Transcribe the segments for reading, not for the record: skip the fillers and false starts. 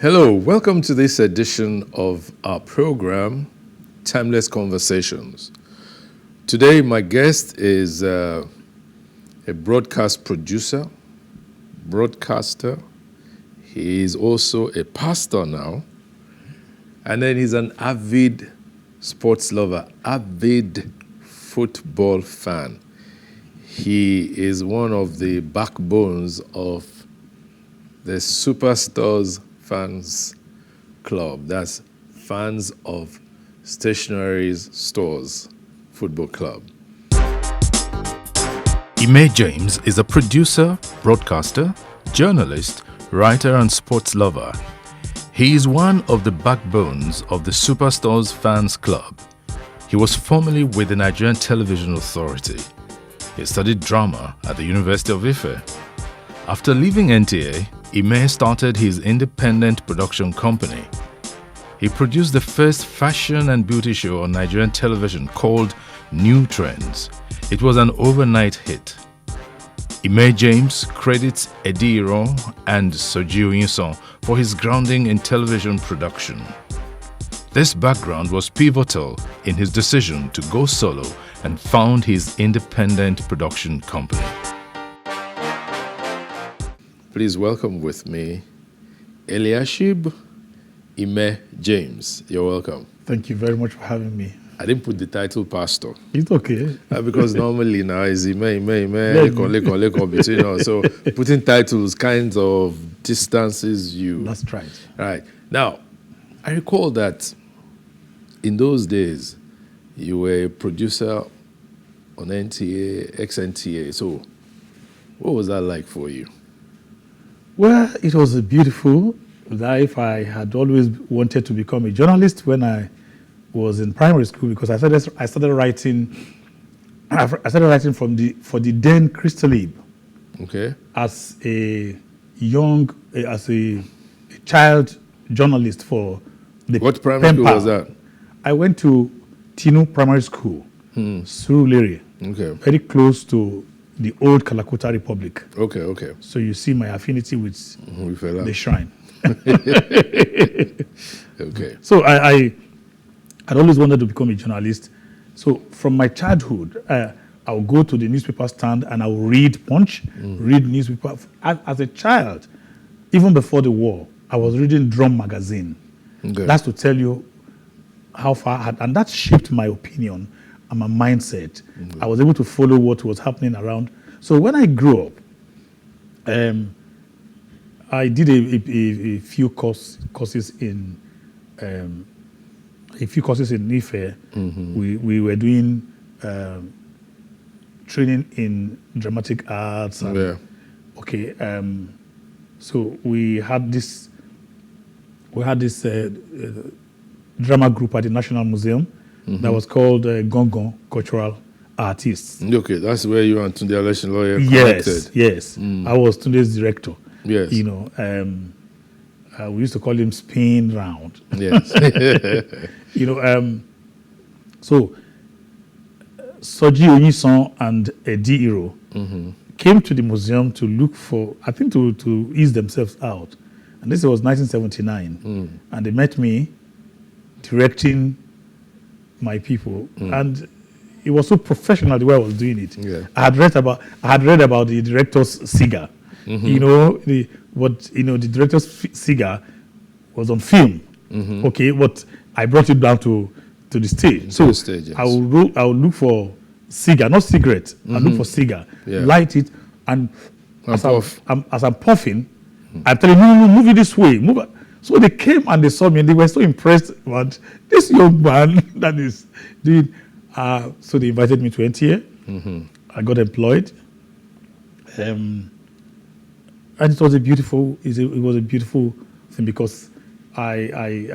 Hello, welcome to this edition of our program, Timeless Conversations. Today, my guest is a broadcast producer, broadcaster. He is also a pastor now. And then he's an avid sports lover, avid football fan. He is one of the backbones of the Superstars Fans Club. That's Fans of Stationaries Stores Football Club. Ime James is a producer, broadcaster, journalist, writer, and sports lover. He is one of the backbones of the Superstars Fans Club. He was formerly with the Nigerian Television Authority. He studied drama at the University of Ife. After leaving NTA, Ime started his independent production company. He produced the first fashion and beauty show on Nigerian television called New Trends. It was an overnight hit. Ime James credits Ediro and Soji Oyinsan for his grounding in television production. This background was pivotal in his decision to go solo and found his independent production company. Please welcome with me Eliashib Ime James. You're welcome. Thank you very much for having me. I didn't put the title pastor. It's okay. Because normally now it's Ime, Lekon between us. So putting titles kind of distances you. That's right. Right. Now, I recall that in those days, you were a producer on NTA, ex-NTA. So what was that like for you? Well, it was a beautiful life. I had always wanted to become a journalist when I was in primary school because I started writing for the then Crystalib. Okay. As a child journalist for the What primary school was that? I went to Tinu Primary School, Surulere. Okay. Very close to the old Kalakuta Republic. Okay. So you see my affinity with the shrine. Okay. So I had always wanted to become a journalist. So from my childhood, I would go to the newspaper stand and I would read Punch, read newspaper. As a child, even before the war, I was reading Drum magazine. Okay. That's to tell you how far I had, and that shaped my opinion and my mindset. I was able to follow what was happening around. So when I grew up, I did a few courses in Ife. We were doing training in dramatic arts. And, so we had this drama group at the National Museum that was called Gongon Cultural Artists. Okay, that's where you and Tunde Election Lawyer connected. Yes. I was Tunde's director. Yes. You know, we used to call him Spin Round. Yes. So Soji Oyinsan and Ediro came to the museum to look for, I think, to ease themselves out. And this was 1979. And they met me directing my people. And it was so professional the way I was doing it. Yeah. I had read about the director's cigar. The director's cigar was on film. Okay, but I brought it down to the stage. So stage, yes. I would look for cigar, not cigarette. I look for cigar, light it, and as I'm puffing, I'm telling no, move it this way, move it. So they came and they saw me and they were so impressed about this young man that is doing. So they invited me to NTA. I got employed. And it was a beautiful thing because I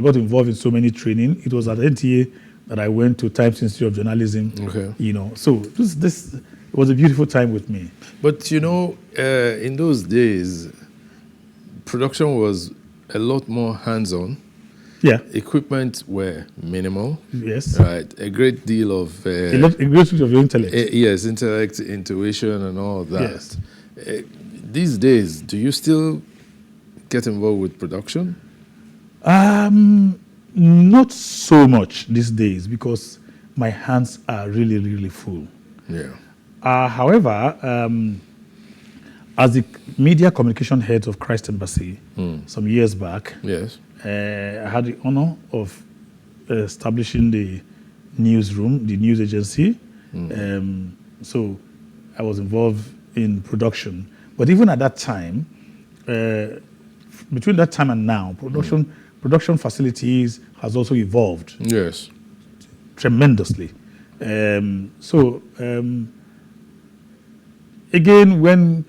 got involved in so many training. It was at NTA that I went to Times Institute of Journalism. Okay. So this it was a beautiful time with me. But in those days, production was a lot more hands-on. Yeah. Equipment were minimal. Yes. Right. A great deal of a great deal of your intellect. Yes, intellect, intuition, and all of that. Yes. These days, do you still get involved with production? Not so much these days because my hands are really, really full. Yeah. However, as the media communication head of Christ Embassy some years back, yes, I had the honor of establishing the newsroom, the news agency. So I was involved in production. But even at that time, between that time and now, production facilities has also evolved. Yes. Tremendously. Again, when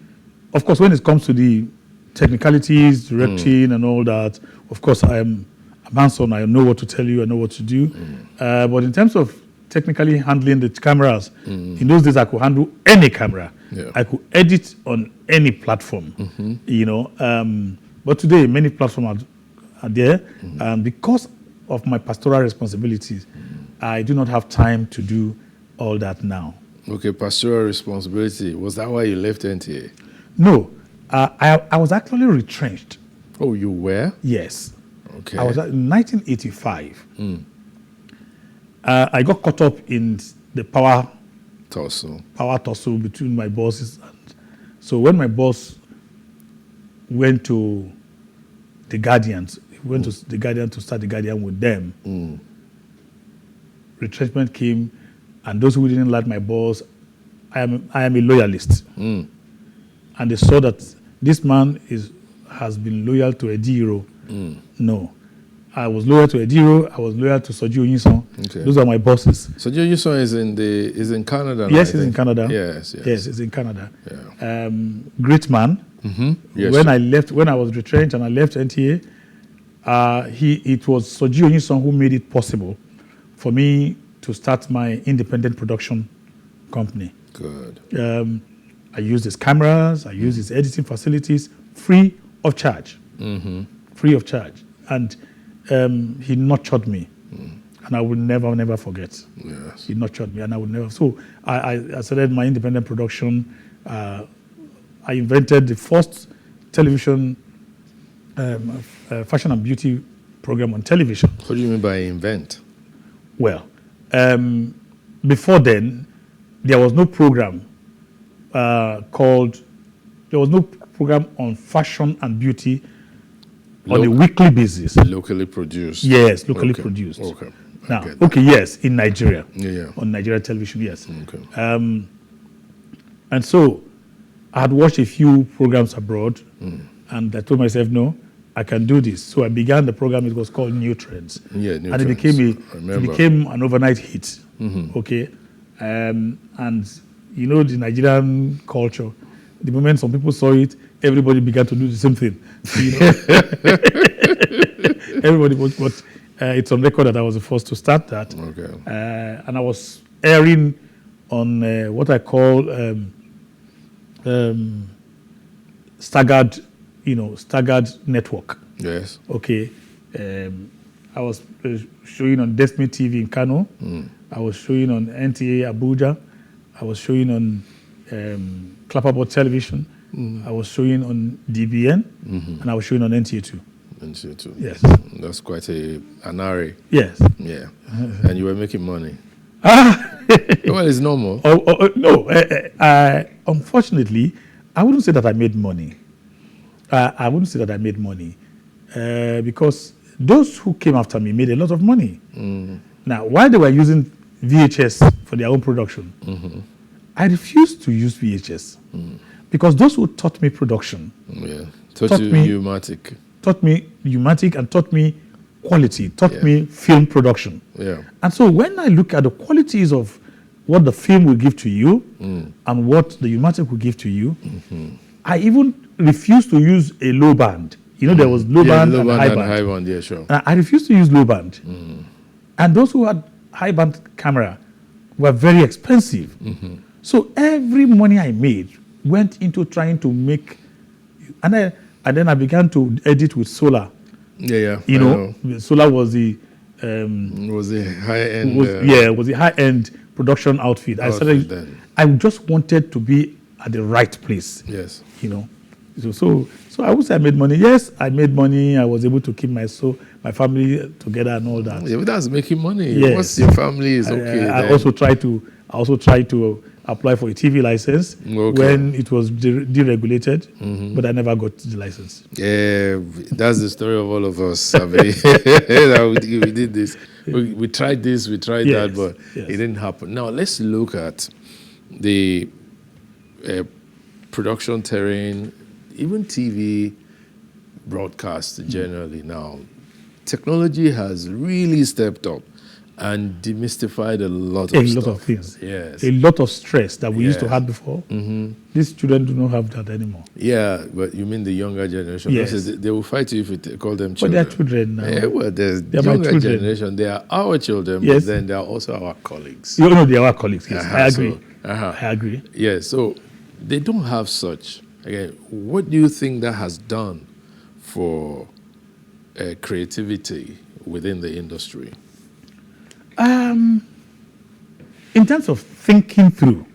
it comes to the technicalities, directing and all that, of course, I'm hands-on. I know what to tell you. I know what to do. But in terms of technically handling the cameras, in those days I could handle any camera. Yeah. I could edit on any platform. But today many platforms are there, and because of my pastoral responsibilities, I do not have time to do all that now. Okay, pastoral responsibility. Was that why you left NTA? No, I was actually retrenched. Oh, you were? Yes. Okay. I was in 1985. I got caught up in the power tussle between my bosses. So when my boss went to the Guardians, he went to the Guardian to start the Guardian with them. Retrenchment came, and those who didn't like my boss, I am a loyalist. And they saw that this man has been loyal to Ediro. No. I was loyal to Ediro. I was loyal to Soji Onyison. Okay. Those are my bosses. Soji Onyison is in Canada. Yes, he's in Canada. Yes, he's in Canada. Yeah. Great man. Yes. When I was retrenched and I left NTA, it was Soji Onyison who made it possible for me to start my independent production company. Good. I used his cameras. I used his editing facilities, free of charge. Free of charge. And he nurtured me, and I will never forget. Yes. He nurtured me, and I would never. So I started my independent production. I invented the first television fashion and beauty program on television. What do you mean by invent? Well, before then, there was no program there was no program on fashion and beauty on a weekly basis. Locally produced? Yes, locally produced. Okay. Now, yes, in Nigeria. Yeah. On Nigeria television, yes. Okay. And so I had watched a few programs abroad, and I told myself, no, I can do this. So I began the program. It was called New Trends. Yeah, New and Trends. It became an overnight hit. Okay. And you know the Nigerian culture. The moment some people saw it, everybody began to do the same thing. You know? Everybody was, it's on record that I was the first to start that. Okay. And I was airing on what I call staggered network. Yes. Okay. I was showing on Destiny TV in Kano. I was showing on NTA Abuja. I was showing on Clapperboard Television. I was showing on DBN, and I was showing on NTA2. NTA2. Yes. That's quite an array. Yes. Yeah. And you were making money. Well, it's normal. No. Unfortunately, I wouldn't say that I made money. Because those who came after me made a lot of money. Now, while they were using VHS for their own production, I refused to use VHS because those who taught me production taught me U-matic. Taught me U-matic and taught me quality, taught me film production. Yeah. And so when I look at the qualities of what the film will give to you and what the U-matic will give to you, I even refused to use a low band. You know, there was low band and high band. High band, yeah, sure. I refused to use low band. And those who had high band camera were very expensive. So every money I made went into trying to make, and then I began to edit with Solar. Yeah. You know, Solar was the was the high end. Was the high end production outfit. I just wanted to be at the right place. Yes. You know, So I would say I made money. Yes, I made money. I was able to keep my family together and all that. Yeah, but that's making money. Yes. Once your family is okay, I also tried to apply for a TV license when it was deregulated, but I never got the license. Yeah, that's the story of all of us. I mean, we did this. We tried this, we tried that, but it didn't happen. Now, let's look at the production terrain, even TV broadcast generally now. Technology has really stepped up and demystified a lot of things. Yes. A lot of stress that we used to have before. These children do not have that anymore. Yeah, but you mean the younger generation? Yes. They will fight you if you call them children. But they're children now. Yeah, well, there's younger generation. They are our children, but then they are also our colleagues. You know, they are our colleagues. Yes, I agree. I agree. Yeah, so they don't have such. Again, what do you think that has done for creativity within the industry? In terms of thinking through,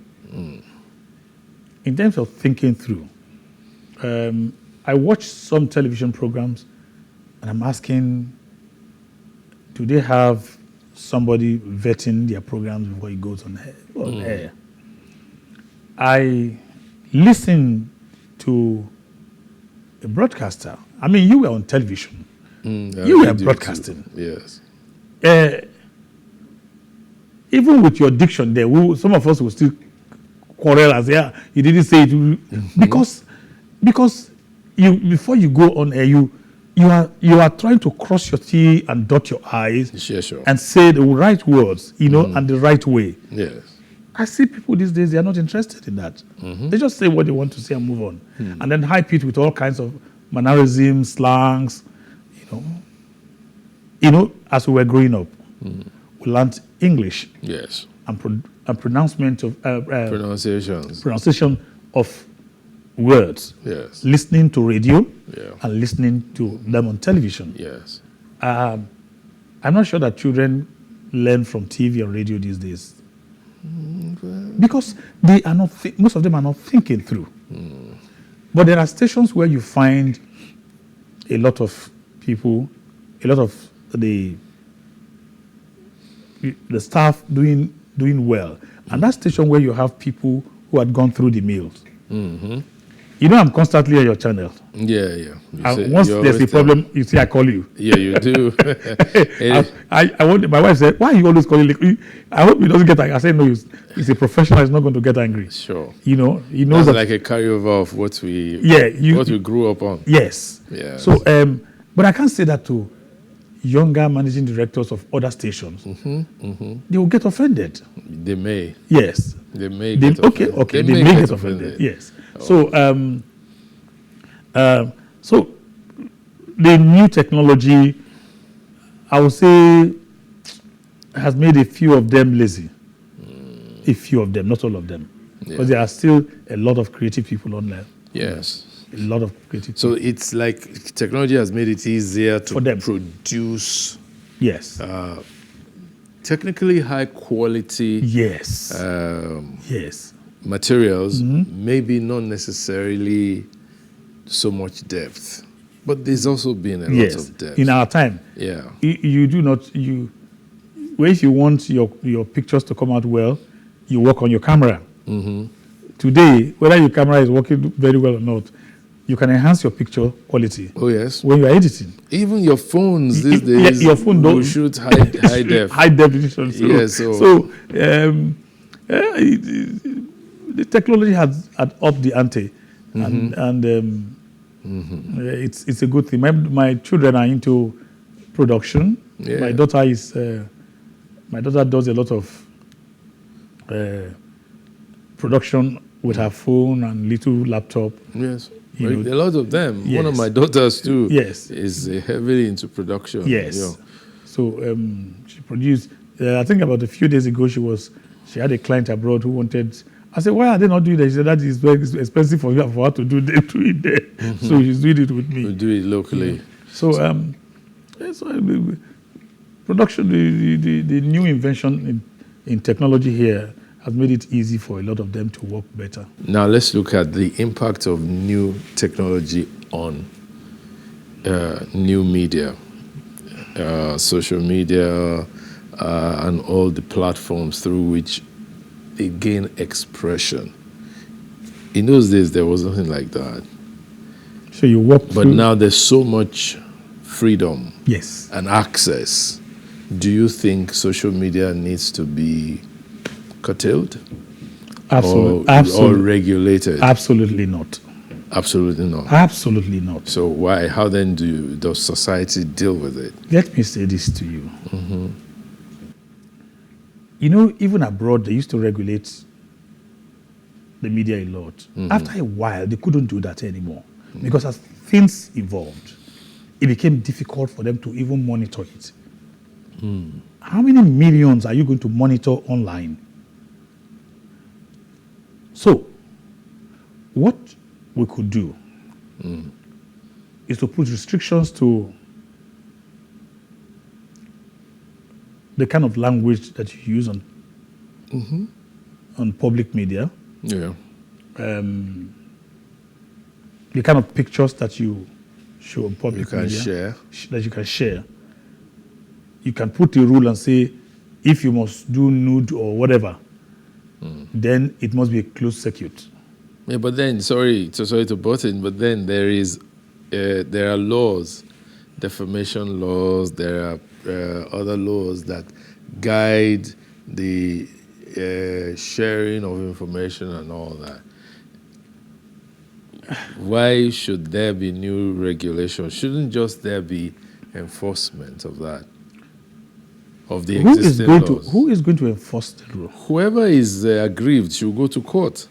I watch some television programs and I'm asking, do they have somebody vetting their programs before it goes on air? I listen to a broadcaster. I mean, you were on television. You were broadcasting. Yes. Even with your diction there, some of us will still quarrel as you didn't say it. Because you before you go on air, you are trying to cross your T and dot your I's and say the right words, and the right way. Yes. I see people these days, they are not interested in that. They just say what they want to say and move on. And then hype it with all kinds of mannerisms, slangs, as we were growing up. We learned English. Yes. And pronouncement of pronunciation of words. Yes. Listening to radio and listening to them on television. Yes. I'm not sure that children learn from TV and radio these days. Because they are not. Most of them are not thinking through. But there are stations where you find a lot of people, a lot of the staff doing well, and that station where you have people who had gone through the meals. I'm constantly on your channel. Yeah. Once there's a problem, you see, I call you. Yeah, you do. I want. My wife said, "Why are you always calling?" I hope he doesn't get angry. I said, "No, he's a professional. He's not going to get angry." Sure. He knows that's like a carryover of what we grew up on. Yes. Yeah. So, but I can't say that to younger managing directors of other stations. They will get offended. They may. Yes. They may get offended. Okay. They may get offended. Yes. So, so the new technology, I would say, has made a few of them lazy. A few of them, not all of them, because there are still a lot of creative people on there. Yes. A lot of creative. So it's like technology has made it easier to produce. Yes. Technically high quality. Yes. Materials, maybe not necessarily so much depth, but there's also been a lot of depth. In our time, you do not, if you want your pictures to come out well, you work on your camera. Today, whether your camera is working very well or not, you can enhance your picture quality. Oh yes. When you are editing. Even your phones these days, your phone will shoot high def. High definition. The technology has upped the ante, and it's a good thing. My children are into production. Yeah. My daughter does a lot of production with her phone and little laptop. Yes. A lot of them. Yes. One of my daughters too. Yes. Is heavily into production. Yes. So she produced. I think about a few days ago, she had a client abroad who wanted. I said, why are they not doing that? She said, that is very expensive for her to do it there. So she's doing it with me. We do it locally. So production, the new invention in technology here has made it easy for a lot of them to work better. Now let's look at the impact of new technology on new media, social media, and all the platforms through which they gain expression. In those days, there was nothing like that. So you walk But now there's so much freedom, yes, and access. Do you think social media needs to be curtailed? Absolutely. Or regulated? Absolutely not. Absolutely not. Absolutely not. So why? How then does society deal with it? Let me say this to you. Mm-hmm. You know, even abroad, they used to regulate the media a lot. Mm-hmm. After a while, they couldn't do that anymore. Mm-hmm. Because as things evolved, it became difficult for them to even monitor it. Mm. How many millions are you going to monitor online? So, what we could do is to put restrictions to the kind of language that you use on public media. Yeah. The kind of pictures that you show on public media. Share. That you can share. You can put a rule and say, if you must do nude or whatever, then it must be a closed circuit. Yeah, but then, sorry to butt in, but then there are laws, defamation laws, there are other laws that guide the sharing of information and all that. Why should there be new regulation? Shouldn't just there be enforcement of that? Of the existing laws? Who is going to enforce the law? Whoever is aggrieved should go to court.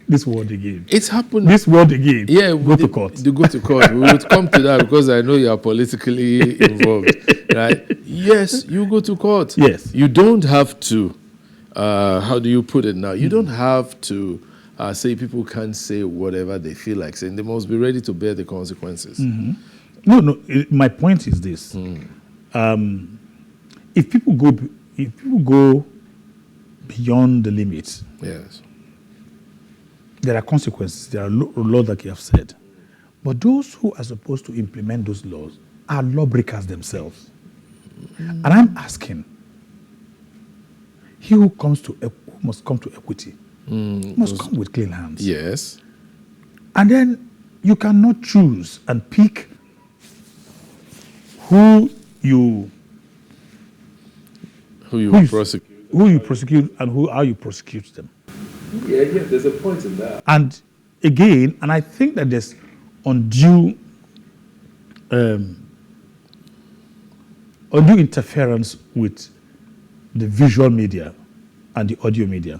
This word again. It's happened. This word again. Yeah, go to court. You go to court. We would come to that because I know you are politically involved, right? Yes, you go to court. Yes. You don't have to. How do you put it now? You don't have to say people can't say whatever they feel like saying. They must be ready to bear the consequences. Mm-hmm. No. My point is this: if people go beyond the limits, yes, there are consequences. There are laws, like you have said. But those who are supposed to implement those laws are lawbreakers themselves. And I'm asking, he who must come to equity must come with clean hands. Yes. And then you cannot choose and pick who you prosecute and how you prosecute them. Yeah, there's a point in that. And again, and I think that there's undue interference with the visual media and the audio media.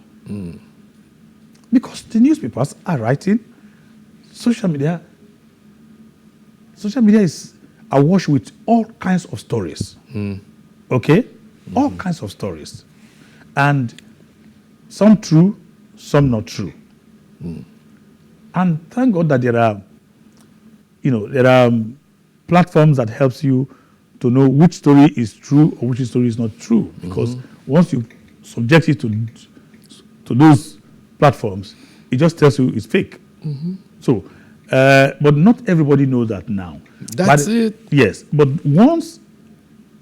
Because the newspapers are writing, social media is awash with all kinds of stories. Okay? All kinds of stories. And some true, some not true. And thank God that there are platforms that helps you to know which story is true or which story is not true. Because once you subject it to those platforms, it just tells you it's fake. So, but not everybody knows that now. That's it. Yes, but once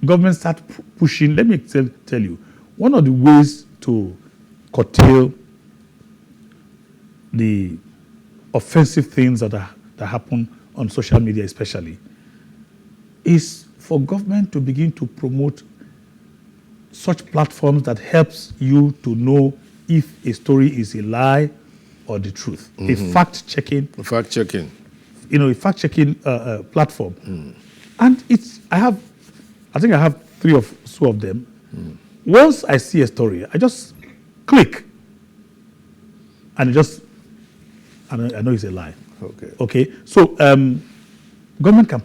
government start pushing, let me tell you, one of the ways to curtail the offensive things that happen on social media especially is for government to begin to promote such platforms that helps you to know if a story is a lie or the truth. A fact-checking. A fact-checking platform. And I think I have 3 or 4 of them. Once I see a story, I just click. And I know it's a lie. Okay. So government can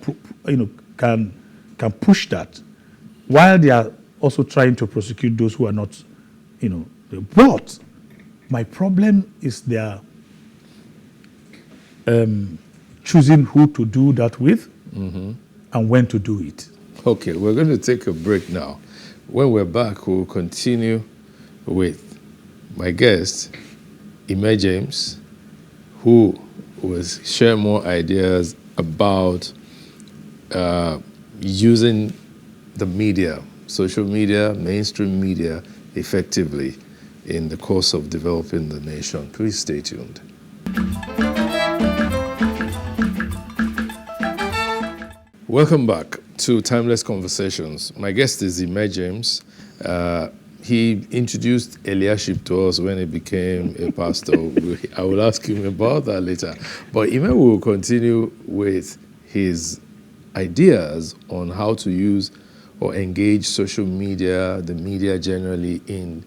push that while they are also trying to prosecute those who are not, But my problem is their choosing who to do that with and when to do it. Okay, we're going to take a break now. When we're back, we'll continue with my guest, Ime James, who will share more ideas about using the media, social media, mainstream media, effectively in the course of developing the nation. Please stay tuned. Welcome back to Timeless Conversations. My guest is Ime James. He introduced Eliaship to us when he became a pastor. I will ask him about that later. But Ime will continue with his ideas on how to use or engage social media, the media generally, in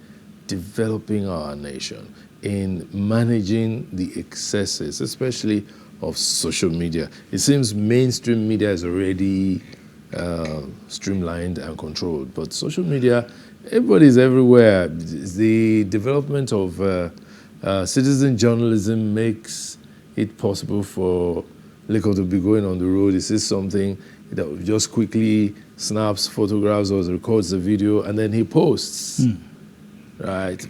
developing our nation, in managing the excesses, especially of social media. It seems mainstream media is already streamlined and controlled, but social media, everybody's everywhere. The development of citizen journalism makes it possible for Leko to be going on the road. He sees something that just quickly snaps photographs or records a video, and then he posts, right?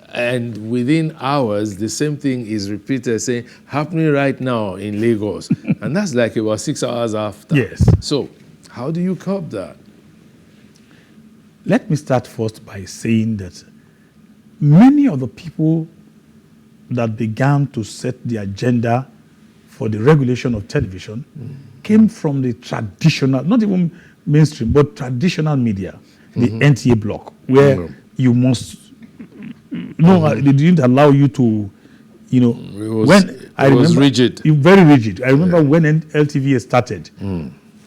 And within hours, the same thing is repeated, saying, happening right now in Lagos. And that's like about 6 hours after. Yes. So how do you curb that? Let me start first by saying that many of the people that began to set the agenda for the regulation of television came from the traditional, not even mainstream, but traditional media, the NTA block, where you must, they didn't allow you to, It was rigid. Very rigid. I remember when LTVA started.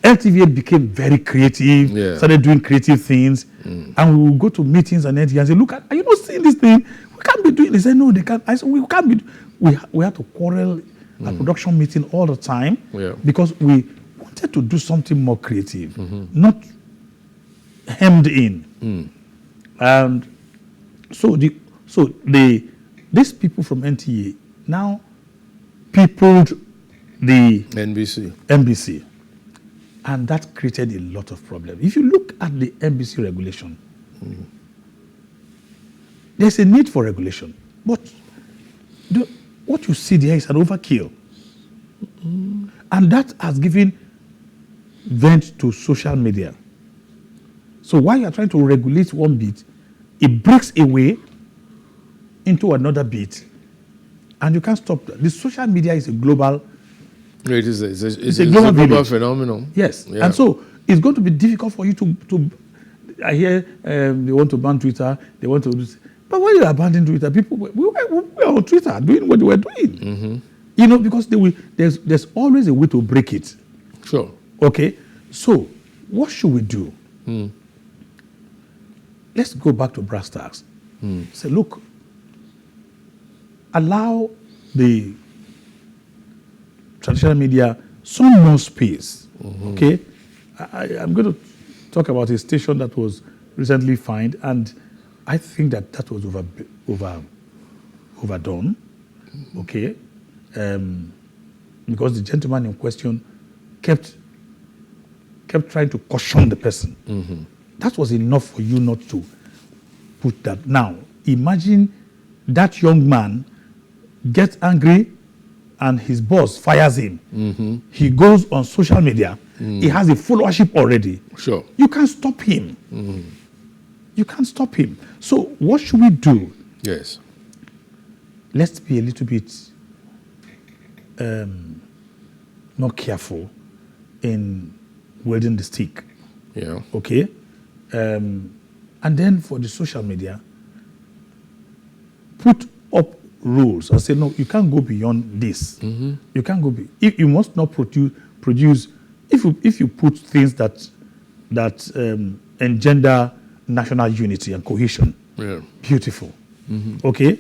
LTVA became very creative, started doing creative things, and we would go to meetings and NTA and say, look, are you not seeing this thing? We can't be doing this. They said, no, they can't. I said, we can't be. We had to quarrel at production meeting all the time because we wanted to do something more creative, not hemmed in. And so these people from NTA now peopled the NBC. And that created a lot of problems. If you look at the NBC regulation, there's a need for regulation. But what you see there is an overkill. And that has given vent to social media. So while you're trying to regulate one bit, it breaks away into another bit. And you can't stop that. The social media is a global It's a global phenomenon. Yes. Yeah. And so it's going to be difficult for you to I hear they want to ban Twitter, they want to do this. But when you abandon Twitter, people, we were on Twitter doing what they were doing. Because there's always a way to break it. Sure. Okay? So what should we do? Let's go back to brass tacks. Say, look, allow the traditional media some more space. Okay, I'm going to talk about a station that was recently fined, and I think that was overdone. Okay, because the gentleman in question kept trying to caution the person. That was enough for you not to put that. Now, imagine that young man gets angry and his boss fires him. He goes on social media. He has a followership already. Sure. You can't stop him. You can't stop him. So what should we do? Yes. Let's be a little bit more careful in wielding the stick. Yeah. Okay? And then for the social media, put up rules and say, no, you can't go beyond this. You can't go you must not produce if you put things that engender national unity and cohesion. Yeah. Beautiful. Okay?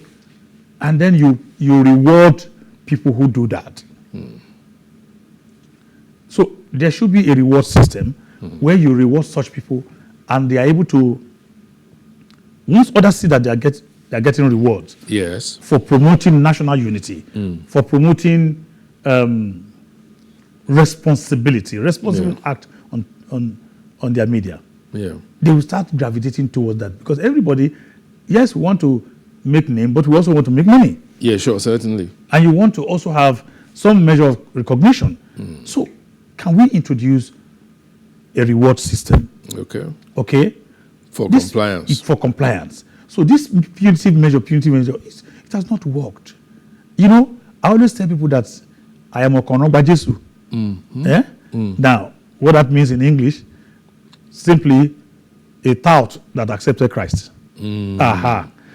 And then you reward people who do that. So there should be a reward system where you reward such people and they are able to, once others see that they are getting rewards. Yes. For promoting national unity, for promoting responsible act on their media. Yeah. They will start gravitating towards that because everybody, yes, we want to make name, but we also want to make money. Yeah, sure, certainly. And you want to also have some measure of recognition. So can we introduce a reward system? Okay? For compliance. For compliance. So this punitive measure, it has not worked. You know, I always tell people that I am Okonogba Jesu. Now, what that means in English, simply a tout that accepted Christ.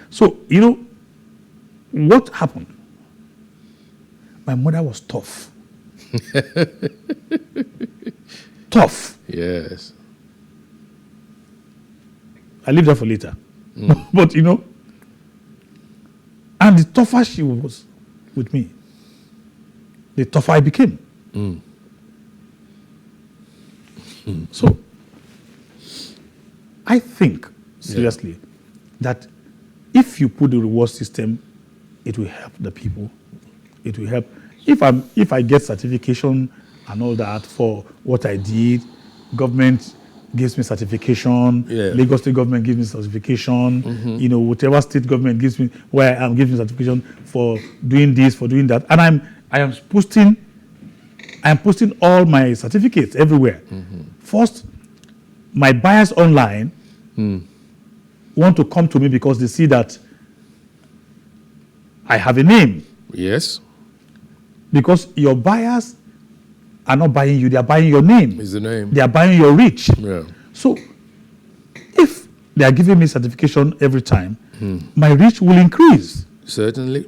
So, you know, what happened? My mother was tough. Tough. Yes. I leave that for later. But, you know, and the tougher she was with me, the tougher I became. So, I think, seriously, that if you put the reward system, it will help the people. It will help. If I get certification and all that for what I did, government gives me certification, Lagos State government gives me certification, you know, whatever state government gives me, where I am giving certification for doing this, for doing that. And I am posting all my certificates everywhere. First, my buyers online want to come to me because they see that I have a name. Yes. Because your buyers are not buying you, they are buying your name. It's the name. They are buying your reach. Yeah. So if they are giving me certification every time, my reach will increase. Certainly.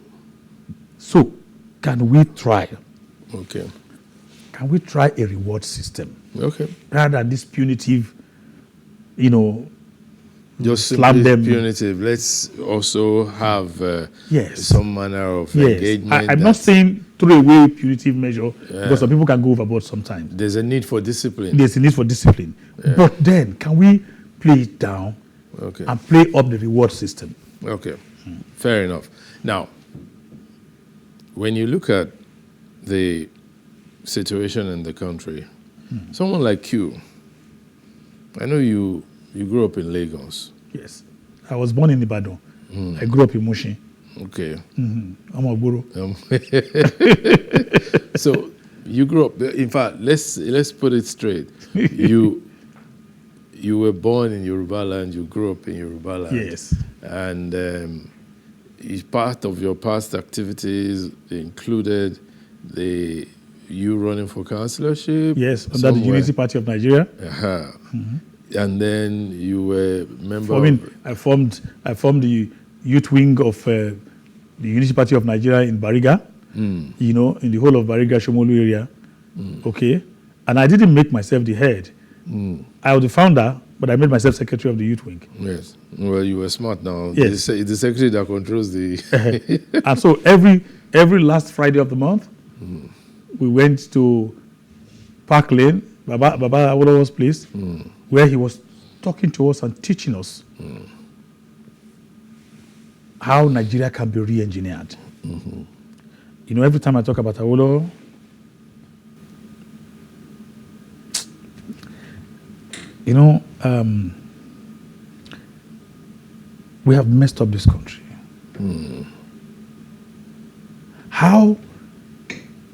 So can we try? Okay. Can we try a reward system? Okay. Rather than this punitive, you know, just slam them. Punitive. Let's also have some manner of engagement. I'm not saying throw away punitive measure because some people can go overboard sometimes. There's a need for discipline. There's a need for discipline. But then, can we play it down and play up the reward system? Okay. Fair enough. Now, when you look at the situation in the country, someone like you, I know you grew up in Lagos. Yes. I was born in Ibadan. I grew up in Mushin. Okay. I'm a guru. So you grew up, in fact, let's put it straight. You were born in Yoruba land, you grew up in Yoruba land. Yes. And part of your past activities included you running for councillorship. Yes, under the Unity Party of Nigeria. And then you were a member I formed the youth wing of the Unity Party of Nigeria in Bariga, you know, in the whole of Bariga, Shomolu area. Okay. And I didn't make myself the head. I was the founder, but I made myself secretary of the youth wing. Yes. Well, you were smart now. Yes. The secretary that controls the... And so every last Friday of the month, we went to Park Lane, Baba Awolowo's place, where he was talking to us and teaching us how Nigeria can be re-engineered. You know, every time I talk about Awolowo, you know, we have messed up this country. How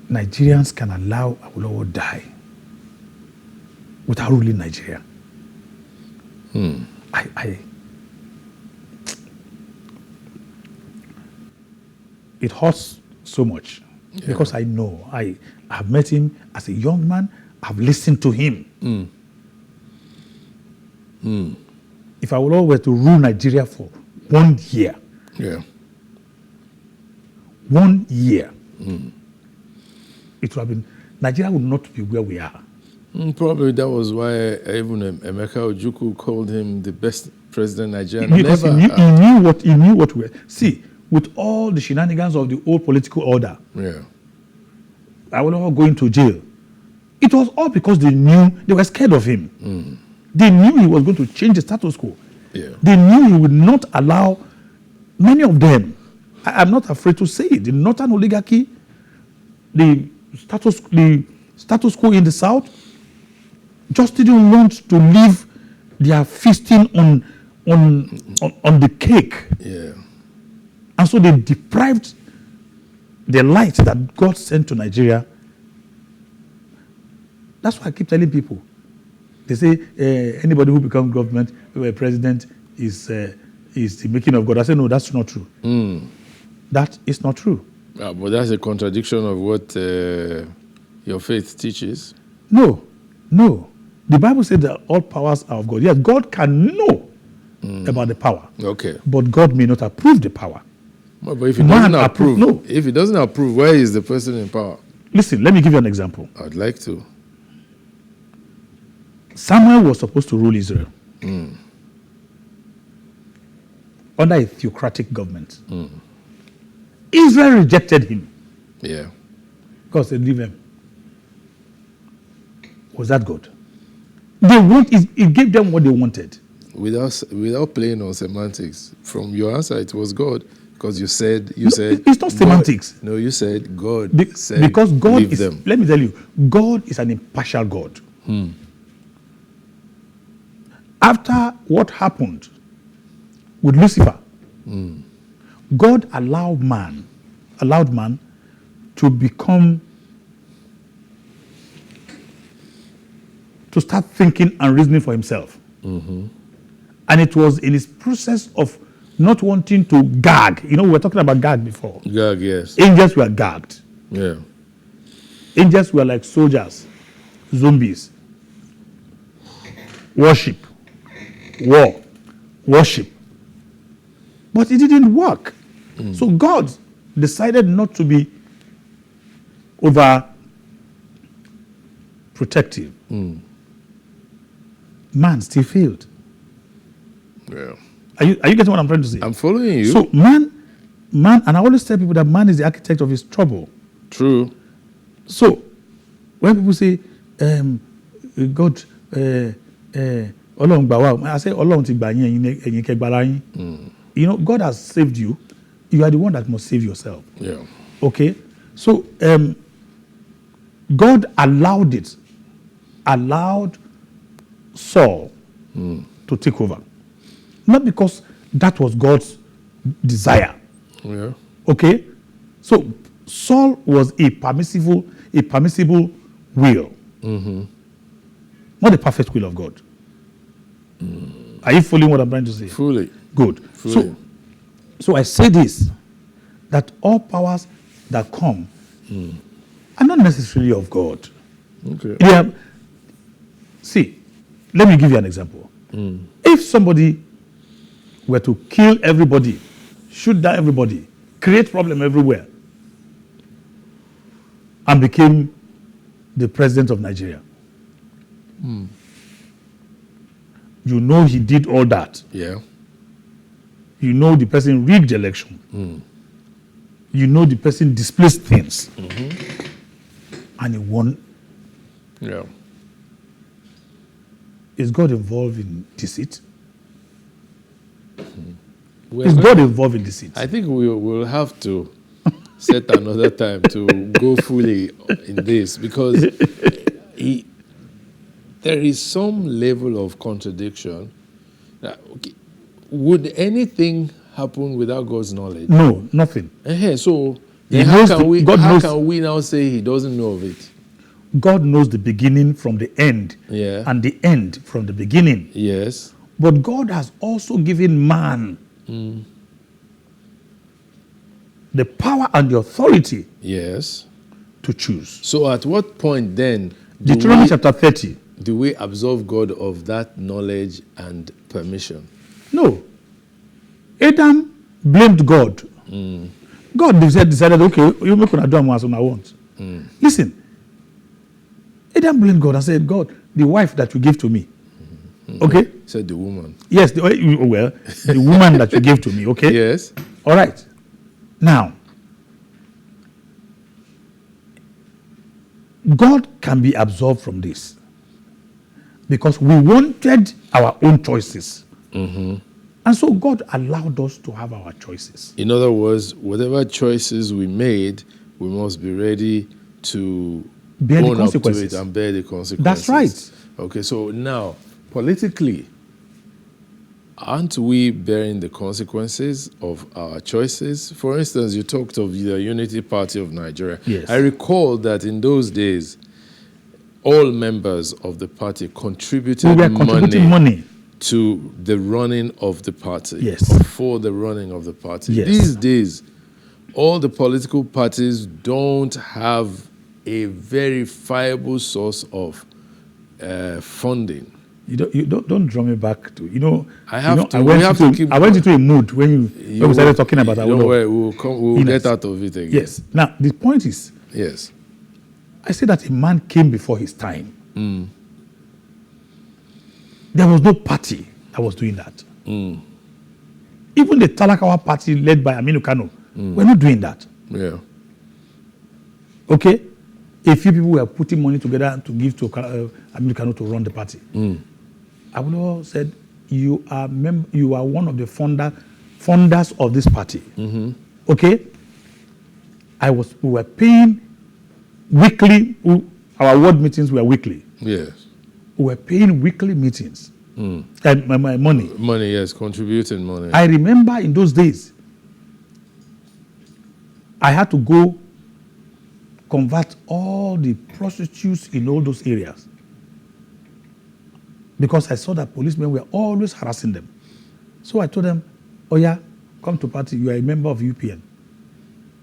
Nigerians can allow Awolowo die without ruling Nigeria? It hurts so much because I know I have met him as a young man. I've listened to him. If Awolowo were to rule Nigeria for 1 year, 1 year, it would have been, Nigeria would not be where we are. Probably that was why even Emeka Ojukwu called him the best president Nigeria because never he knew what we were. See, with all the shenanigans of the old political order, Awolowo going to jail, it was all because they were scared of him. They knew he was going to change the status quo. They knew he would not allow many of them. I'm not afraid to say it. The northern oligarchy, the status quo in the south, just didn't want to leave their feasting on the cake. And so they deprived the light that God sent to Nigeria. That's why I keep telling people. They say anybody who becomes government, president, is the making of God. I say, no, that's not true. That is not true. But that's a contradiction of what your faith teaches. No. The Bible says that all powers are of God. Yes, God can know about the power. Okay. But God may not approve the power. But if he doesn't approve, if he doesn't approve, where is the person in power? Listen, let me give you an example. I'd like to. Samuel was supposed to rule Israel under a theocratic government. Israel rejected him. Yeah. God said, leave him. Was that God? It gave them what they wanted. Without playing on semantics, from your answer, it was God. Because you said it's not semantics. No, you said God said because God leave is them. Let me tell you, God is an impartial God. After what happened with Lucifer, God allowed man to start thinking and reasoning for himself. And it was in his process of not wanting to gag. We were talking about gag before. Gag, yes. Angels were gagged. Yeah. Angels were like soldiers, zombies. Worship, war, worship. But it didn't work. So God decided not to be over protective. Man still failed. Yeah. Are you getting what I'm trying to say? I'm following you. So man, and I always tell people that man is the architect of his trouble. True. So when people say, God, Ọlọ́run gbà wá, I say Ọlọ́run ti gbà yín, ẹ̀yin kẹ́ gbára yín. God has saved you. You are the one that must save yourself. Yeah. Okay? So God allowed Saul to take over. Not because that was God's desire. Yeah. Okay? So Saul was a permissible will. Not the perfect will of God. Are you following what I'm trying to say? Fully. Good. Fully. So I say this, that all powers that come are not necessarily of God. Okay. See, let me give you an example. If somebody were to kill everybody, shoot down everybody, create problem everywhere, and became the president of Nigeria, you know he did all that. Yeah. You know the person rigged the election. You know the person displaced things. And he won. Yeah. Is God involved in deceit? Is God involved in deceit? I think we will have to set another time to go fully in this, because there is some level of contradiction. Would anything happen without God's knowledge? No, nothing. So how can we now say he doesn't know of it? God knows the beginning from the end, and the end from the beginning. Yes. But God has also given man the power and the authority to choose. So at what point then Deuteronomy chapter 30. Do we absolve God of that knowledge and permission? No. Adam blamed God. God decided, okay, you make what I do as I want. Listen, Adam blamed God and said, God, the wife that you gave to me. Okay? Said the woman. Yes, the woman that you gave to me, okay? Yes. All right. Now, God can be absolved from this because we wanted our own choices. And so God allowed us to have our choices. In other words, whatever choices we made, we must be ready to bear the consequences. consequences. Up to it and bear the consequences. That's right. Okay, so now, politically, aren't we bearing the consequences of our choices? For instance, you talked of the Unity Party of Nigeria. Yes. I recall that in those days, all members of the party contributed money to the running of the party. Yes. Or for the running of the party. Yes. These days, all the political parties don't have a verifiable source of funding. You don't draw me back to, I went into a mood when we started talking about Awolowo. We'll get out of it again. Yes. Now, the point is, yes, I said that a man came before his time. There was no party that was doing that. Even the Talakawa party led by Aminu Kano, we're not doing that. Yeah. Okay? A few people were putting money together to give to Aminu Kano to run the party. Awolowo said, you are one of the founders of this party. Okay? We were paying weekly, our ward meetings were weekly. Yes. We were paying weekly meetings. And my money. Money, yes, contributing money. I remember in those days, I had to go convert all the prostitutes in all those areas. Because I saw that policemen were always harassing them. So I told them, oh yeah, come to party, you are a member of UPN.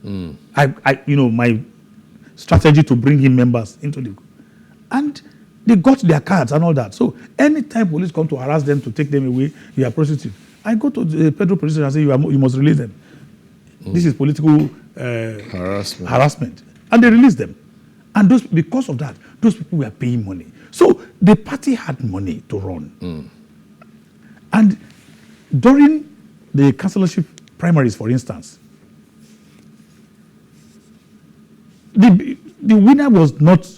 My strategy to bring in members into the group. And they got their cards and all that. So anytime police come to harass them, to take them away, you are prostitute. I go to the federal police and say, you must release them. This is political harassment. And they released them. And because of that, those people were paying money. So the party had money to run. And during the councillorship primaries, for instance, the winner was not,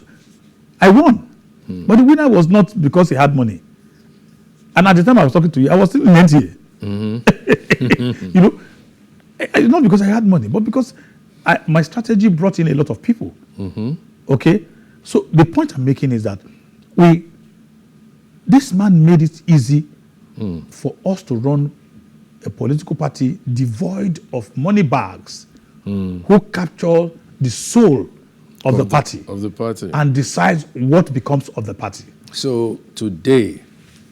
I won. But the winner was not because he had money. And at the time I was talking to you, I was still in NTA. Not because I had money, but because my strategy brought in a lot of people. Okay? So the point I'm making is that this man made it easy for us to run a political party devoid of money bags who capture the soul of the party. And decides what becomes of the party. So today,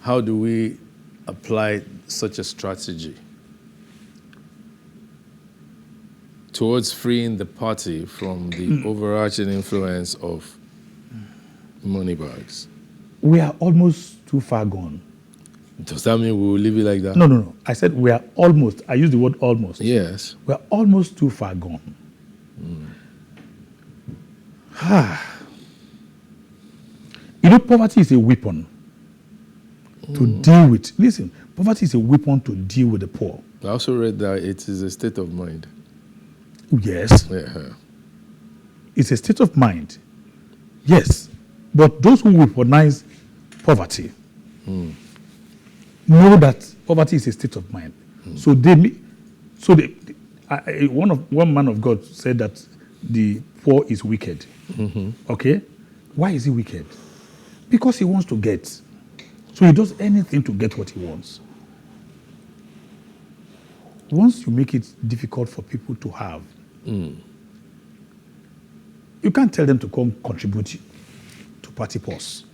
how do we apply such a strategy towards freeing the party from the overarching influence of money bags? We are almost too far gone. Does that mean we will leave it like that? No. I said we are almost. I used the word almost. Yes. We are almost too far gone. Poverty is a weapon to deal with. Listen, poverty is a weapon to deal with the poor. I also read that it is a state of mind. Yes. Yeah. It's a state of mind. Yes. But those who weaponize poverty know that poverty is a state of mind. So one man of God said that the poor is wicked. Okay? Why is he wicked? Because he wants to get. So he does anything to get what he wants. Once you make it difficult for people to have, you can't tell them to come contribute to party purse.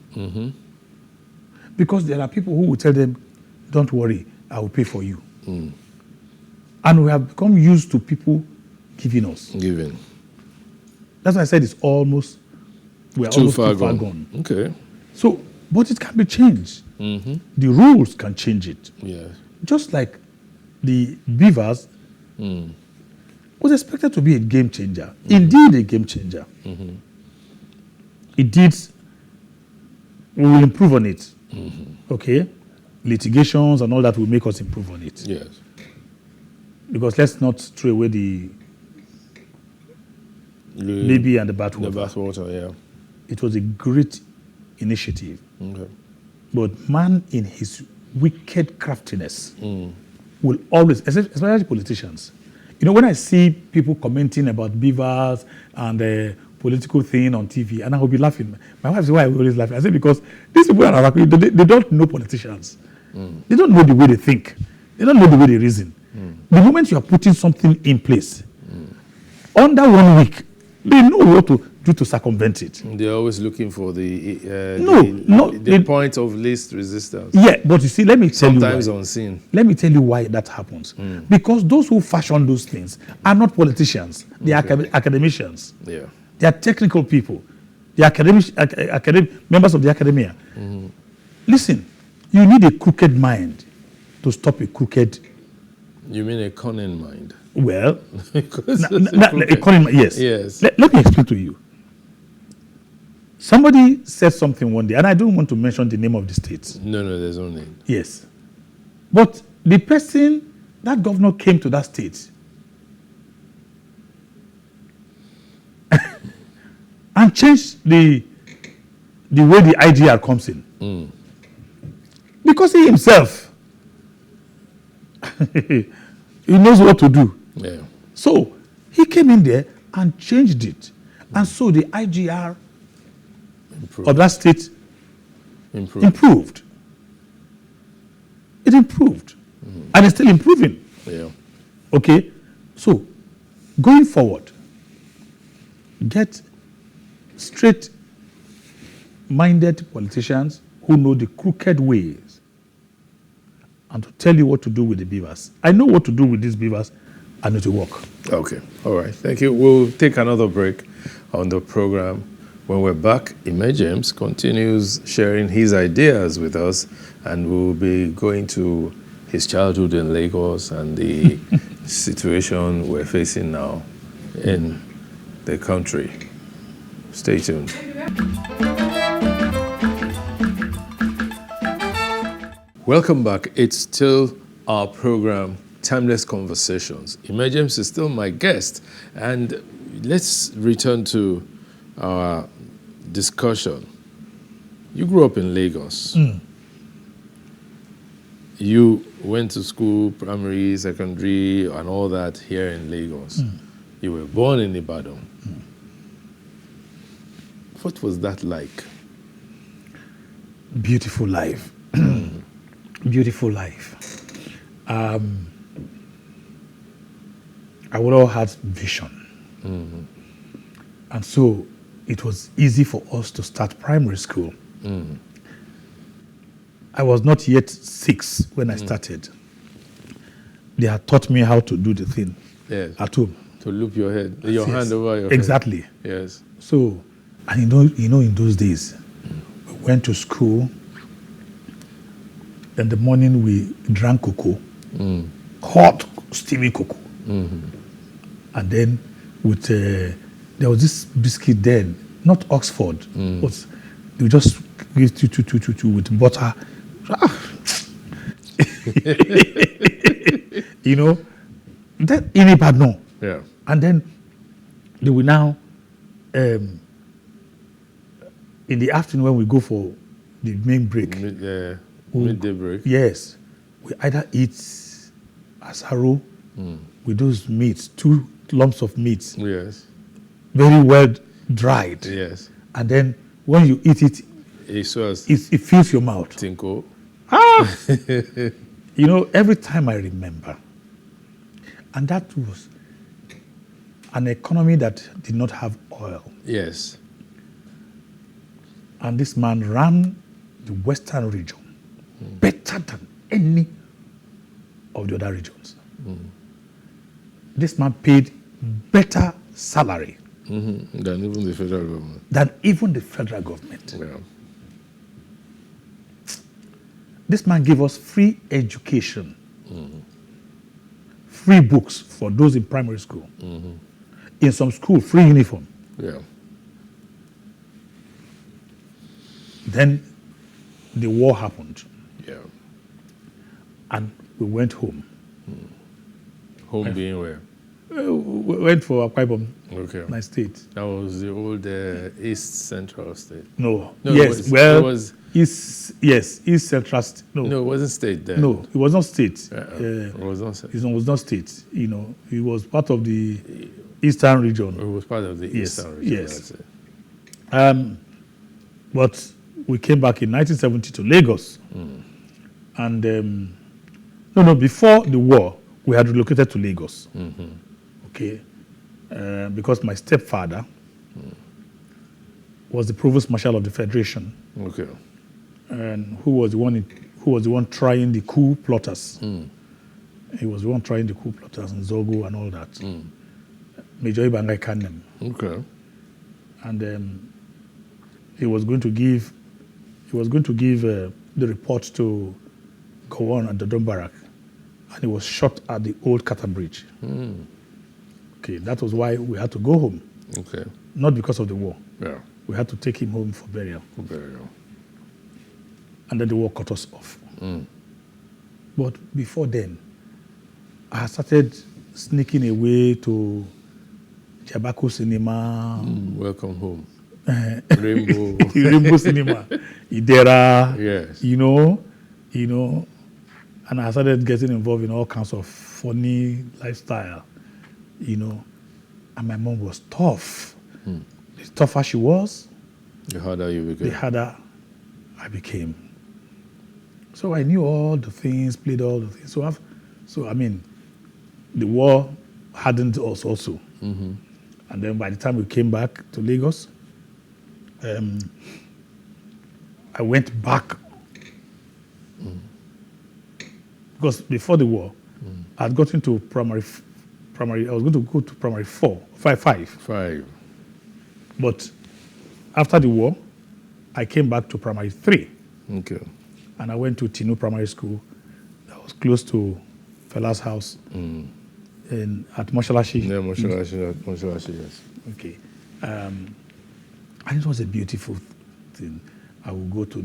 Because there are people who will tell them, don't worry, I will pay for you. And we have become used to people giving us. Giving. That's why I said we're almost too far gone. Okay. So, but it can be changed. The rules can change it. Yeah. Just like the beavers was expected to be a game changer. Indeed, a game changer. It did. We will improve on it. Okay? Litigations and all that will make us improve on it. Yes. Because let's not throw away the baby and the bathwater. The bathwater, yeah. It was a great initiative. Okay. But man, in his wicked craftiness, will always, especially politicians. When I see people commenting about beavers and the political thing on TV, and I will be laughing. My wife says, why are we always laughing? I say, because these people are they don't know politicians. They don't know the way they think. They don't know the way they reason. The moment you are putting something in place, under 1 week, they know what to do to circumvent it. They're always looking for the point of least resistance. Yeah, but you see, let me tell sometimes you why. unseen. Let me tell you why that happens. Because those who fashion those things are not politicians. They are academicians. Yeah. They are technical people. They are members of the academia. Listen, you need a crooked mind to stop a crooked. You mean a cunning mind? Well, a cunning mind, yes. Yes. Let me explain to you. Somebody said something one day, and I don't want to mention the name of the state. No, there's no name. Yes. But the person, that governor came to that state and changed the way the IGR comes in. Because he himself, he knows what to do. Yeah. So he came in there and changed it. And so the IGR of that state improved. It improved. And it's still improving. Yeah. Okay? So, going forward, get straight-minded politicians who know the crooked ways and to tell you what to do with the beavers. I know what to do with these beavers and it will work. Okay. All right. Thank you. We'll take another break on the program. When we're back, Ime James continues sharing his ideas with us, and we'll be going to his childhood in Lagos and the situation we're facing now in the country. Stay tuned. Welcome back. It's still our program, Timeless Conversations. Ime James is still my guest, and let's return to our discussion. You grew up in Lagos. You went to school, primary, secondary, and all that here in Lagos. You were born in Ibadan. What was that like? Beautiful life. Beautiful life. Awolowo had vision. And so it was easy for us to start primary school. I was not yet 6 when I started. They had taught me how to do the thing at home. To loop your head, your hand over your exactly. head. Yes. So, and you know, in those days, we went to school. In the morning, we drank cocoa, hot, steamy cocoa. And then with there was this biscuit then, not Oxford, but you just give two with butter. You know, that in Ibadan. Yeah. And then they will now, in the afternoon when we go for the main break. Midday break. Yes. We either eat asaro with those meats, 2 lumps of meat. Yes. Very well dried. Yes. And then when you eat it, it fills your mouth. Tinko. You know, every time I remember, and that was an economy that did not have oil. Yes. And this man ran the Western region better than any of the other regions. This man paid better salary than even the federal government. Yeah. This man gave us free education, free books for those in primary school. In some school, free uniform. Yeah. Then the war happened. Yeah. And we went home. Home being where? We went for Akwa Ibom, my state. That was the old East Central state. No. Yes. East Central. No, it wasn't state then. No, it was not state. It was not state. It was not state. You know, it was part of the Eastern region. It was part of the Eastern region. Yes. But we came back in 1970 to Lagos. And before the war, we had relocated to Lagos. Okay, because my stepfather was the provost marshal of the Federation. Okay. And who was the one trying the coup plotters. He was the one trying the coup plotters and Zogo and all that. Major Ibangai Kanem. Okay. And he was going to give the report to Gowon at the Dome Barrack, and he was shot at the old Kata Bridge. Okay, that was why we had to go home. Okay. Not because of the war. Yeah. We had to take him home for burial. For burial. And then the war cut us off. But before then, I started sneaking away to Jabako Cinema. Welcome home. Rainbow. Rainbow Cinema. Idera. Yes. You know. And I started getting involved in all kinds of funny lifestyle. And my mom was tough. The tougher she was, the harder you became. the harder I became. So I knew all the things, played all the things. The war hardened us also. And then by the time we came back to Lagos, I went back. Because before the war, I had gotten to primary. I was going to go to primary 5. But after the war, I came back to primary 3. Okay. And I went to Tinu Primary School. That was close to Fela's house at Moshalashi. Yeah, Moshalashi, yes. Okay. And it was a beautiful thing. I would go to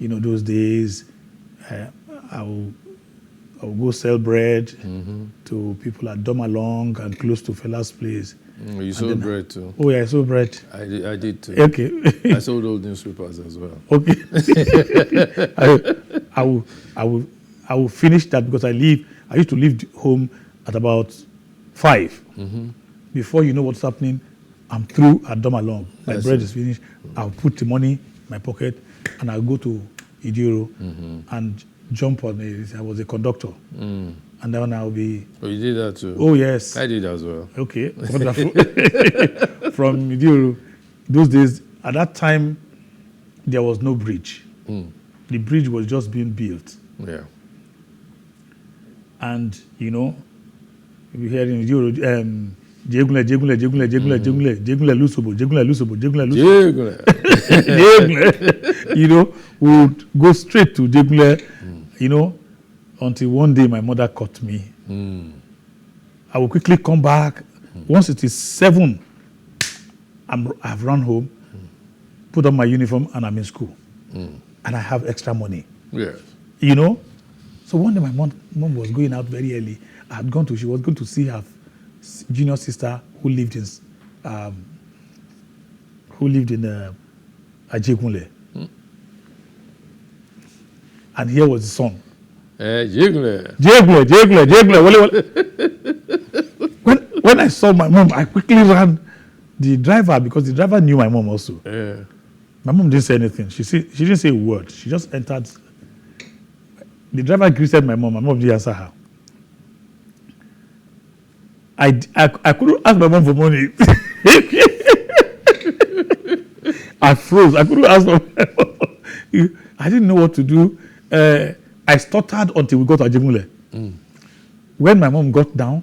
those days, I will go sell bread to people at Domalong and close to Fela's place. You sold bread too? Oh, yeah, I sold bread. I did too. Okay. I sold old newspapers as well. Okay. I will finish that because I used to leave home at about 5. Before you know what's happening, I'm through at Domalong. My bread is finished. I'll put the money in my pocket and I'll go to Idioro and jump on it. I was a conductor. And then I'll be... Oh, you did that too? Oh, yes. I did as well. Okay, wonderful. From Idioro, those days, at that time, there was no bridge. The bridge was just being built. Yeah. And, you hear in Idioro, Jegunle, Lusobo. We would go straight to Jegunle, until one day my mother caught me. I will quickly come back. Once it is 7, I've run home, put on my uniform, and I'm in school. And I have extra money. Yes. So one day my mom was going out very early. She was going to see her junior sister who lived in Ajegunle. And here was the song. Jegunle. When I saw my mom, I quickly ran the driver because the driver knew my mom also. Yeah. My mom didn't say anything. She didn't say a word. She just entered. The driver greeted my mom. My mom didn't answer her. I couldn't ask my mom for money. I froze. I couldn't ask my mom. I didn't know what to do. I stuttered until we got to Ajegunle. When my mom got down,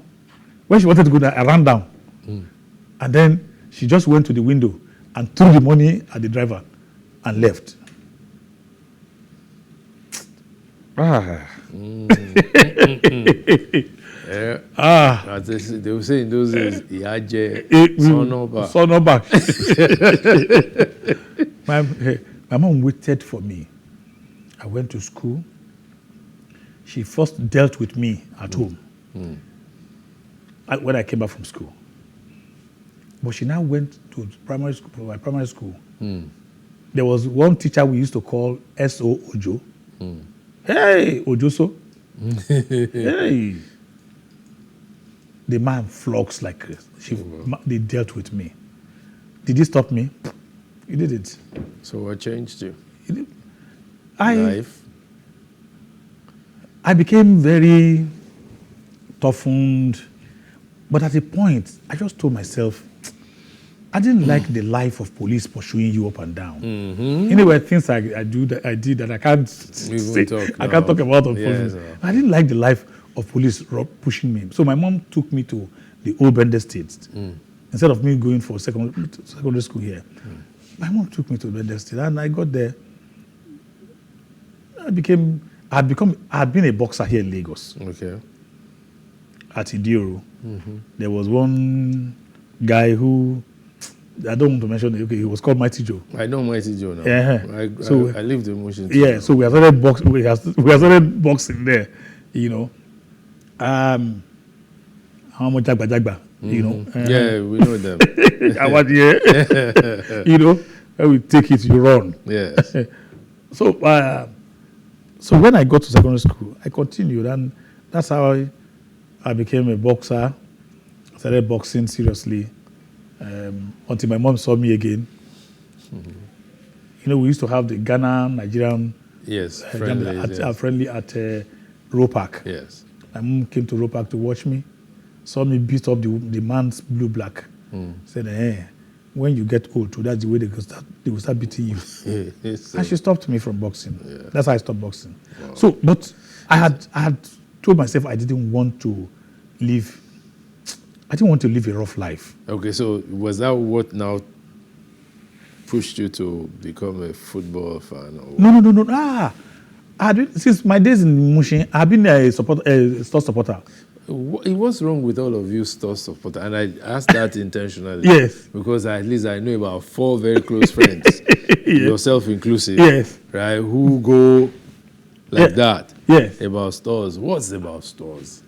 when she wanted to go down, I ran down. And then she just went to the window and threw the money at the driver and left. They were saying those days, Iaje, Sonoba. My mom waited for me. I went to school. She first dealt with me at home when I came back from school. But she now went to primary school. There was one teacher we used to call S.O. Ojo. Hey, Ojoso. Hey. The man flogs like this. They dealt with me. Did he stop me? He didn't. So what changed you? Life. I became very toughened. But at a point, I just told myself, I didn't like the life of police pursuing you up and down. Anyway, things I did that I can't say, I can't talk about on phone. I didn't like the life of police pushing me. So my mom took me to the old Bende State. Instead of me going for secondary school here. My mom took me to Bende State, and I got there. I had been a boxer here in Lagos. Okay. At Idioro. There was one guy who, I don't want to mention it. Okay, he was called Mighty Joe. I know Mighty Joe now. Yeah. I lived in Washington. Yeah. So we started boxing. We started boxing there. You know. How much Jagba? You know. Yeah, we know them. You know, when we take it, you run. Yes. So when I got to secondary school, I continued, and that's how I became a boxer. I started boxing seriously until my mom saw me again. You know, we used to have the Ghana-Nigerian friendly at Roe Park. Yes. My mom came to Roe Park to watch me, saw me beat up the man's blue-black. Said, hey, when you get old, that's the way they will start beating you. And she stopped me from boxing. Yeah. That's how I stopped boxing. Wow. So, but I had told myself I didn't want to live a rough life. Okay, so was that what now pushed you to become a football fan? Or No. Since my days in Mushin, I've been a store supporter. What's wrong with all of you store supporter? And I asked that intentionally. Yes. Because at least I know about 4 very close friends, yourself inclusive, yes, right, who go like that. Yes. About stores. What's about stores?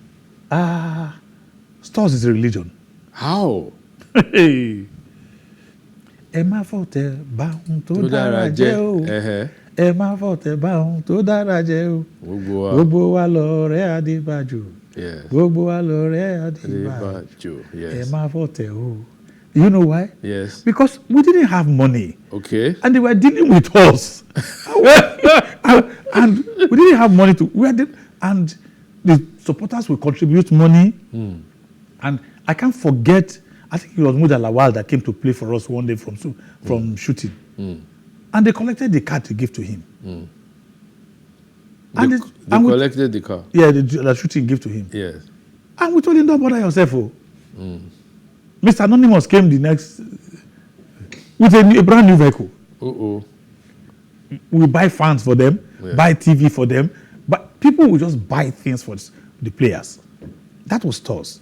Stores is a religion. How? Emma forte baun to darajeo. Emma forte baun to darajeo. Gbogbo wa lore Adibaju. Yes. Gbogbo wa lore Adibaju. Yes. Emma forte o. You know why? Yes. Because we didn't have money. Okay. And they were dealing with us. And we didn't have money and the supporters will contribute money. And I can't forget, I think it was Muda Lawal that came to play for us one day from shooting. And they collected the car to give to him. They collected the car? Yeah, the shooting give to him. Yes. And we told him, don't bother yourself. Mr. Anonymous came the next with a brand new vehicle. We buy fans for them, buy TV for them, but people will just buy things for the players. That was stores.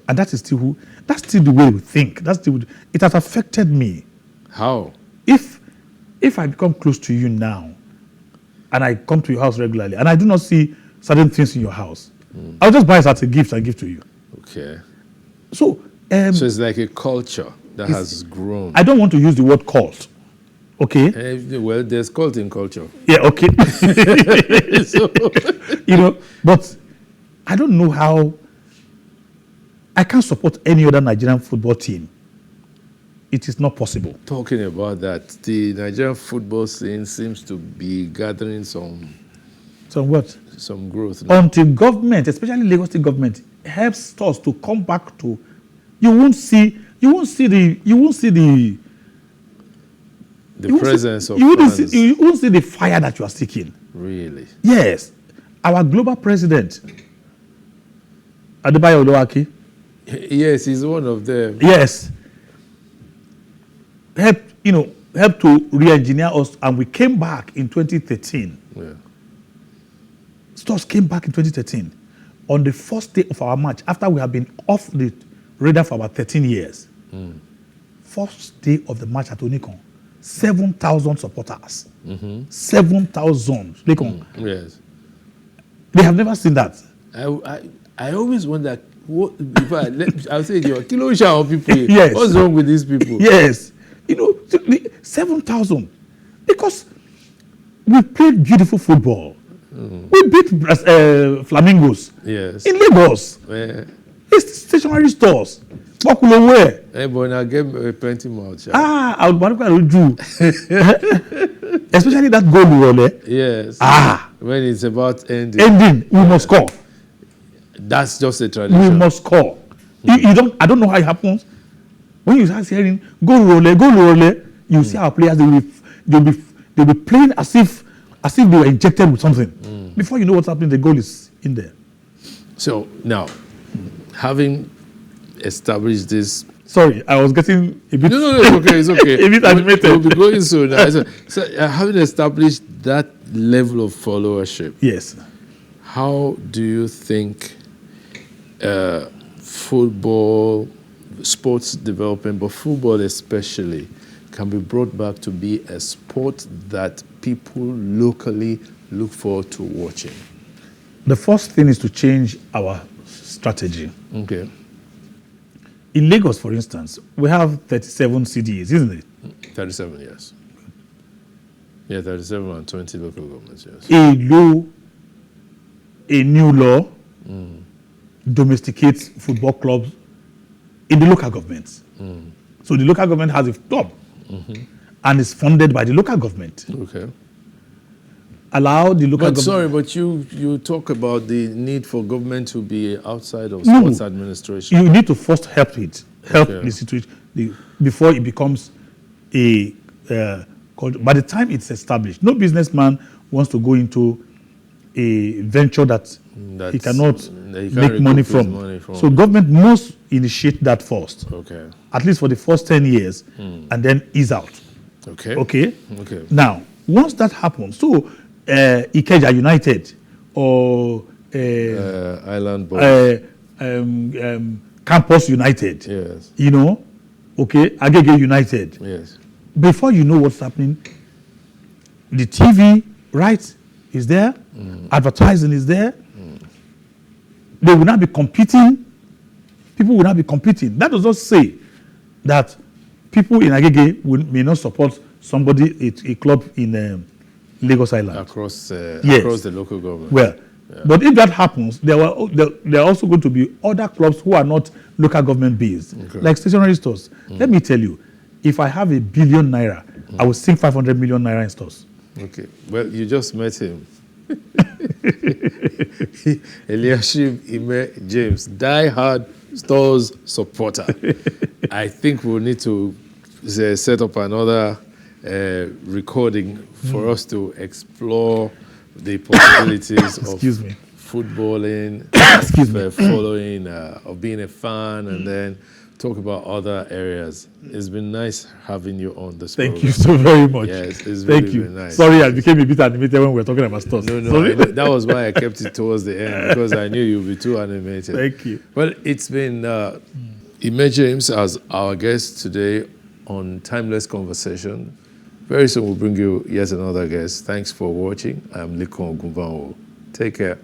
And that's still the way we think. It has affected me. How? If I become close to you now, and I come to your house regularly, and I do not see certain things in your house, I'll just buy it as a gift and give to you. Okay. So it's like a culture that has grown. I don't want to use the word cult. Okay. Well, there's cult in culture. Yeah. Okay. So, but I don't know how. I can't support any other Nigerian football team. It is not possible. Talking about that, the Nigerian football scene seems to be gathering some what? Some growth now. Until government, especially Lagos State government, helps us to come back to. You won't see the presence of fans. You won't see the fire that you are seeking. Really? Yes. Our global president, Adebayo Oluwaki. Yes, he's one of them. Yes. Help to re-engineer us, and we came back in 2013. Yeah. Stars came back in 2013 on the first day of our match after we have been off the radar for about 13 years. First day of the match at Onikon, 7,000 supporters. 7,000. Yes. They have never seen that. I always wonder, I'll say, kilo of people. Yes. What's wrong with these people? Yes. 7,000. Because we played beautiful football. We beat Flamingos. Yes. In Lagos. Yeah. It's stationary stores. Awolowo. But I get plenty more. I would do. Especially that goal, Wole. Yes. When it's about ending. We must score. That's just a tradition. We must score. You don't. I don't know how it happens. When you start hearing goal, Wole, you see our players. They'll be playing as if they were injected with something. Before you know what's happening, the goal is in there. So now, having established this. Sorry, I was getting a bit. No, it's okay. A bit animated. We'll be going soon. So having established that level of followership. Yes. How do you think football, sports development, but football especially, can be brought back to be a sport that people locally look forward to watching? The first thing is to change our strategy. Okay. In Lagos, for instance, we have 37 CDAs, isn't it? 37, yes. Yeah, 37 and 20 local governments, yes. A new law domesticates football clubs in the local governments. So the local government has a club and is funded by the local government. Okay. Allow the local government. Sorry, but you talk about the need for government to be outside of sports administration. You need to first help the situation before it becomes a culture. By the time it's established, no businessman wants to go into a venture that he cannot make money from. So government must initiate that first. Okay. At least for the first 10 years, and then ease out. Okay. Okay. Now, once that happens, so Ikeja United or Island Boys, Campus United, yes, Agege United, yes. Before you know what's happening, the TV rights is there, advertising is there. They will not be competing. People will not be competing. That does not say that people in Agege may not support somebody, a club in Lagos Island. Across the local government. Well, but if that happens, there are also going to be other clubs who are not local government based, like stationery stores. Let me tell you, if I have ₦1 billion, I will sink 500 million naira in stores. Okay. Well, you just met him. Eliashib Ime James, die-hard stores supporter. I think we'll need to set up another recording for us to explore the possibilities of footballing, following, of being a fan, and then talk about other areas. It's been nice having you on this program. Thank you so very much. Yes, it's really been nice. Sorry, I became a bit animated when we were talking about stores. No, that was why I kept it towards the end, because I knew you'd be too animated. Thank you. Well, it's been Ime James as our guest today on Timeless Conversation. Very soon we'll bring you yet another guest. Thanks for watching. I'm Likon Ogunbanwo. Take care.